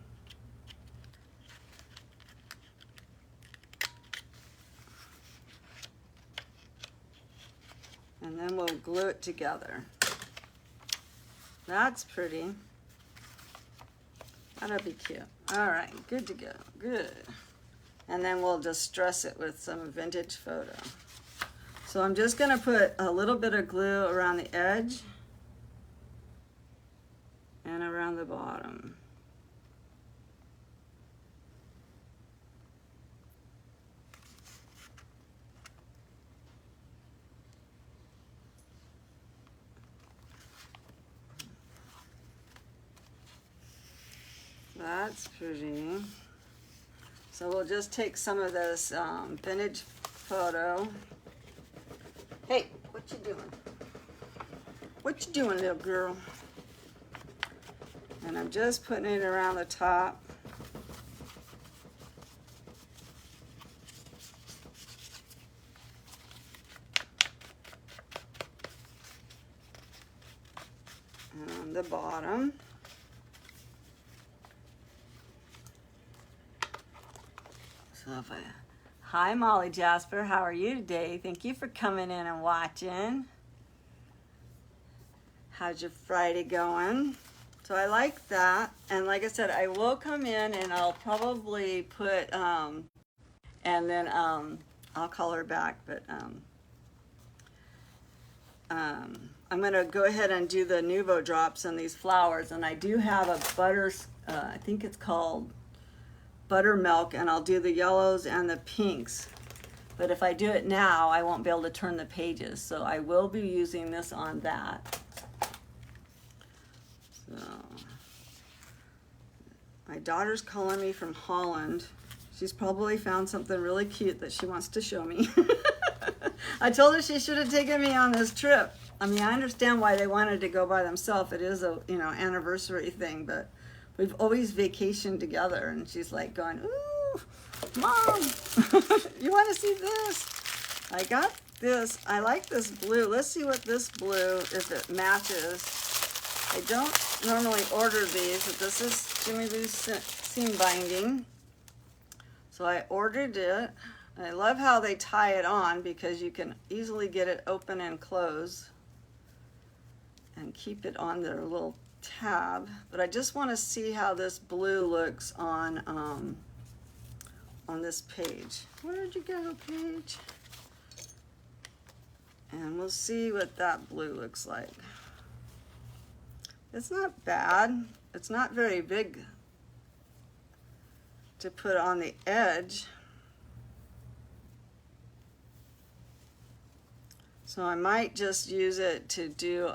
And then we'll glue it together. That's pretty. That'll be cute. All right, good to go, good. And then we'll distress it with some vintage photo. So I'm just gonna put a little bit of glue around the edge and around the bottom. That's pretty. So we'll just take some of this vintage photo. Hey, what you doing? What you doing, little girl? And I'm just putting it around the top. And on the bottom. So if hi Molly Jasper, how are you today? Thank you for coming in and watching. How's your Friday going? So I like that, and like I said, I will come in and I'll probably put and then I'll call her back, but I'm gonna go ahead and do the Nuvo drops on these flowers, and I do have a I think it's called buttermilk, and I'll do the yellows and the pinks. But if I do it now, I won't be able to turn the pages. So I will be using this on that. So my daughter's calling me from Holland. She's probably found something really cute that she wants to show me. I told her she should have taken me on this trip. I mean, I understand why they wanted to go by themselves. It is a, you know, anniversary thing, but we've always vacationed together. And she's like going, ooh, Mom, you want to see this? I got this. I like this blue. Let's see what this blue, if it matches. I don't normally order these, but this is Jimmy Lou's seam binding. So I ordered it. I love how they tie it on because you can easily get it open and close and keep it on their little tab. But I just want to see how this blue looks on this page. Where'd you go, page? And we'll see what that blue looks like. It's not bad. It's not very big to put on the edge. So I might just use it to do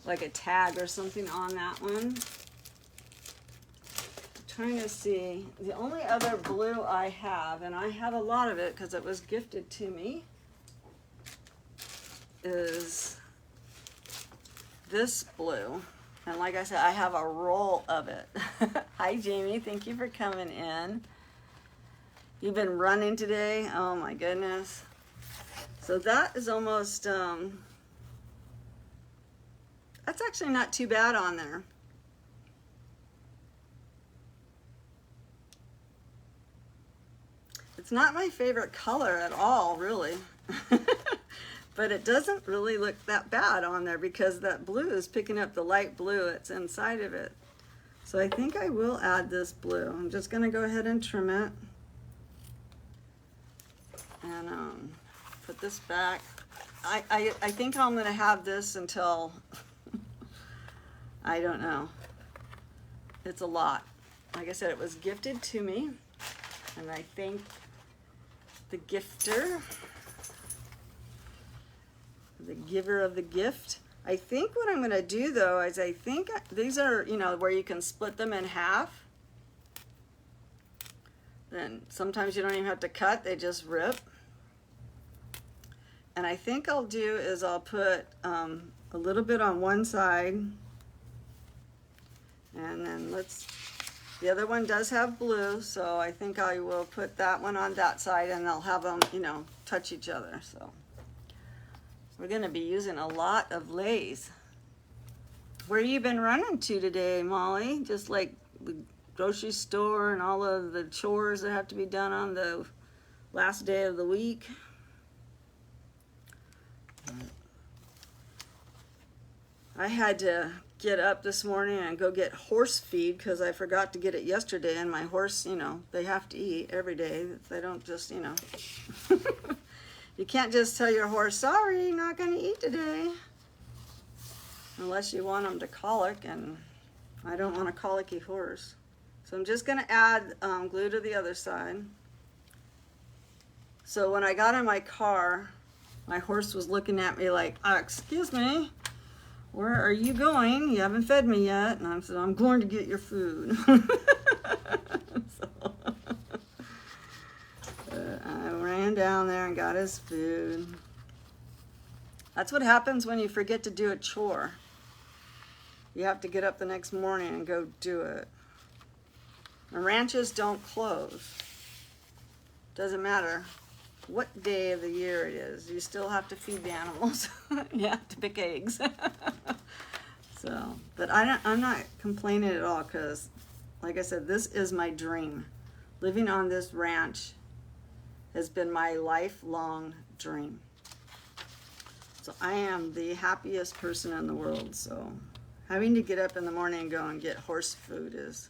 like a tag or something on that one. I'm trying to see. The only other blue I have, and I have a lot of it because it was gifted to me, is this blue. And like I said, I have a roll of it. Hi, Jamie. Thank you for coming in. You've been running today? Oh, my goodness. So that is almost, that's actually not too bad on there. It's not my favorite color at all, really. But it doesn't really look that bad on there because that blue is picking up the light blue that's inside of it. So I think I will add this blue. I'm just going to go ahead and trim it. And put this back. I think I'm going to have this until, I don't know. It's a lot. Like I said, it was gifted to me. And I thank the gifter. The giver of the gift. I think what I'm going to do though is I think these are, you know, where you can split them in half. Then sometimes you don't even have to cut, they just rip. And I think I'll do is I'll put a little bit on one side. And then the other one does have blue, so I think I will put that one on that side and they'll have them, you know, touch each other. So we're going to be using a lot of lace. Where you been running to today, Molly? Just like the grocery store and all of the chores that have to be done on the last day of the week. I had to get up this morning and go get horse feed because I forgot to get it yesterday, and my horse, you know, they have to eat every day. They don't just, you know. You can't just tell your horse, sorry, not going to eat today. Unless you want them to colic, and I don't want a colicky horse. So I'm just going to add glue to the other side. So when I got in my car, my horse was looking at me like, excuse me, where are you going? You haven't fed me yet. And I said, I'm going to get your food. So, I ran down there and got his food. That's what happens when you forget to do a chore. You have to get up the next morning and go do it. The ranches don't close. Doesn't matter what day of the year it is. You still have to feed the animals. You have to pick eggs. So, but I'm not complaining at all because, like I said, this is my dream. Living on this ranch has been my lifelong dream. So I am the happiest person in the world. So having to get up in the morning and go and get horse food is,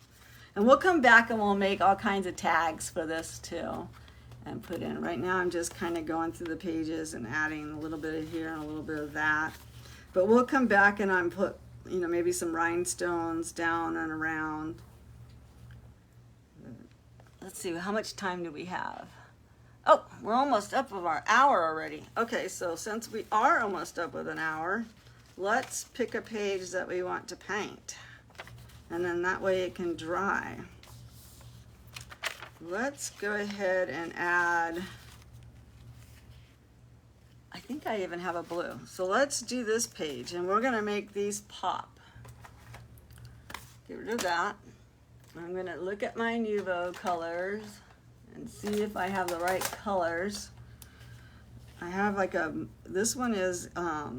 and we'll come back and we'll make all kinds of tags for this too and put in. Right now I'm just kind of going through the pages and adding a little bit of here and a little bit of that. But we'll come back and I'm put, you know, maybe some rhinestones down and around. Let's see, how much time do we have? Oh, we're almost up with our hour already. Okay, so since we are almost up with an hour, let's pick a page that we want to paint. And then that way it can dry. Let's go ahead and add, I think I even have a blue. So let's do this page, and we're gonna make these pop. Get rid of that. I'm gonna look at my Nuvo colors and see if I have the right colors. I have like this one is, I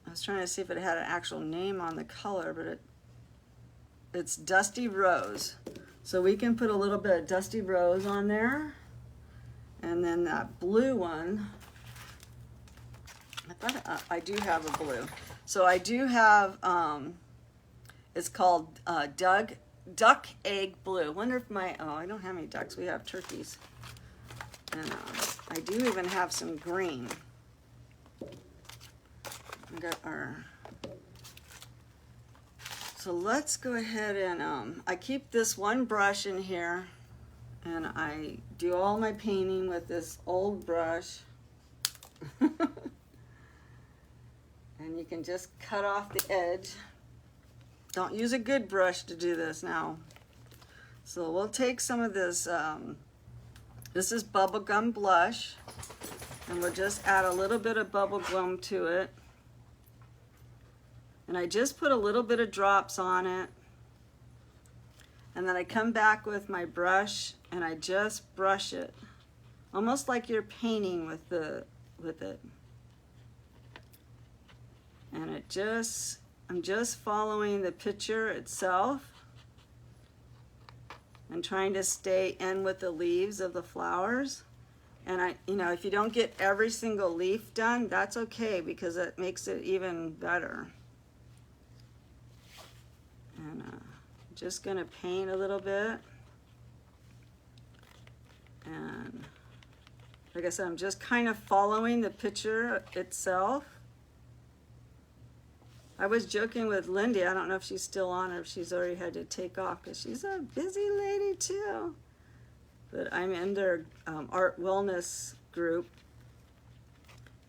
was trying to see if it had an actual name on the color, but it's Dusty Rose. So we can put a little bit of Dusty Rose on there. And then that blue one, I thought I do have a blue. So I do have, it's called Duck Egg Blue. Wonder if I don't have any ducks, we have turkeys. And I do even have some green. We got our, so let's go ahead and, I keep this one brush in here, and I do all my painting with this old brush. And you can just cut off the edge. Don't use a good brush to do this now. So we'll take some of this, this is bubblegum blush, and we'll just add a little bit of bubblegum to it. And I just put a little bit of drops on it. And then I come back with my brush and I just brush it. Almost like you're painting with it. And I'm just following the picture itself and trying to stay in with the leaves of the flowers. And if you don't get every single leaf done, that's okay, because it makes it even better. And just gonna paint a little bit. And like I said, I'm just kind of following the picture itself. I was joking with Lindy, I don't know if she's still on or if she's already had to take off, because she's a busy lady too. But I'm in their art wellness group.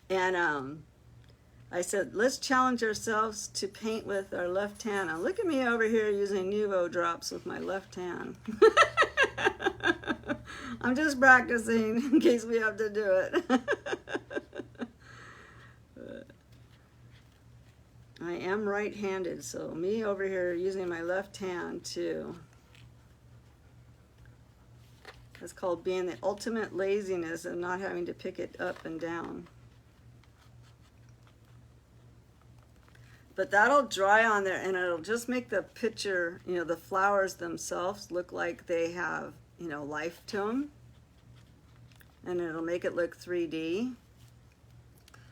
And I said, let's challenge ourselves to paint with our left hand. Now look at me over here using Nuvo drops with my left hand. I'm just practicing in case we have to do it. I am right-handed, so me over here using my left hand too. It's called being the ultimate laziness of not having to pick it up and down. But that'll dry on there, and it'll just make the picture, the flowers themselves look like they have, life to them. And it'll make it look 3D.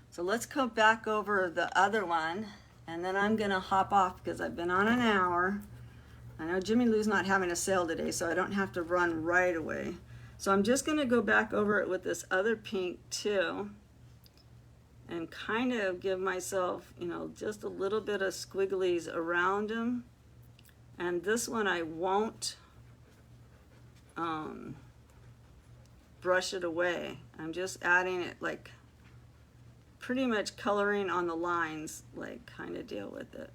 So let's go back over the other one, and then I'm gonna hop off because I've been on an hour. I know Jimmy Lou's not having a sale today, so I don't have to run right away. So I'm just gonna go back over it with this other pink too, and kind of give myself, just a little bit of squigglies around them. And this one I won't brush it away. I'm just adding it, like pretty much coloring on the lines, like kind of deal with it.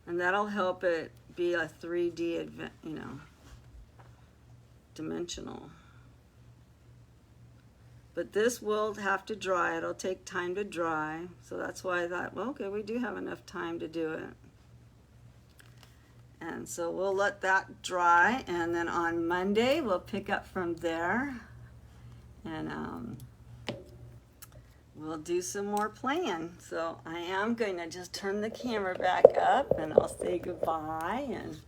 And that'll help it be a 3D, dimensional. But this will have to dry. It'll take time to dry. So that's why I thought, well, okay, we do have enough time to do it. And so we'll let that dry. And then on Monday, we'll pick up from there. And we'll do some more playing. So I am going to just turn the camera back up, and I'll say goodbye. And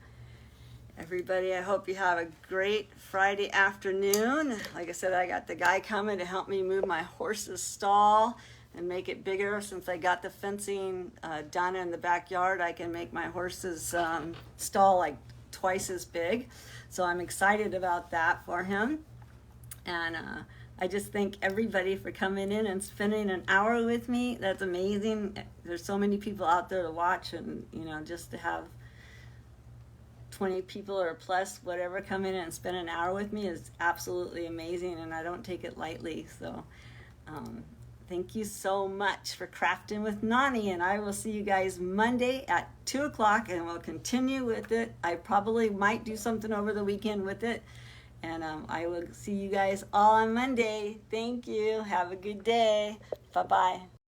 everybody, I hope you have a great Friday afternoon. Like I said, I got the guy coming to help me move my horse's stall and make it bigger. Since I got the fencing done in the backyard, I can make my horse's stall like twice as big. So I'm excited about that for him. And I just thank everybody for coming in and spending an hour with me. That's amazing. There's so many people out there to watch, and just to have 20 people or plus, whatever, come in and spend an hour with me is absolutely amazing, and I don't take it lightly. So thank you so much for crafting with Nani, and I will see you guys Monday at 2 o'clock, and we'll continue with it. I probably might do something over the weekend with it, and I will see you guys all on Monday. Thank you. Have a good day. Bye-bye.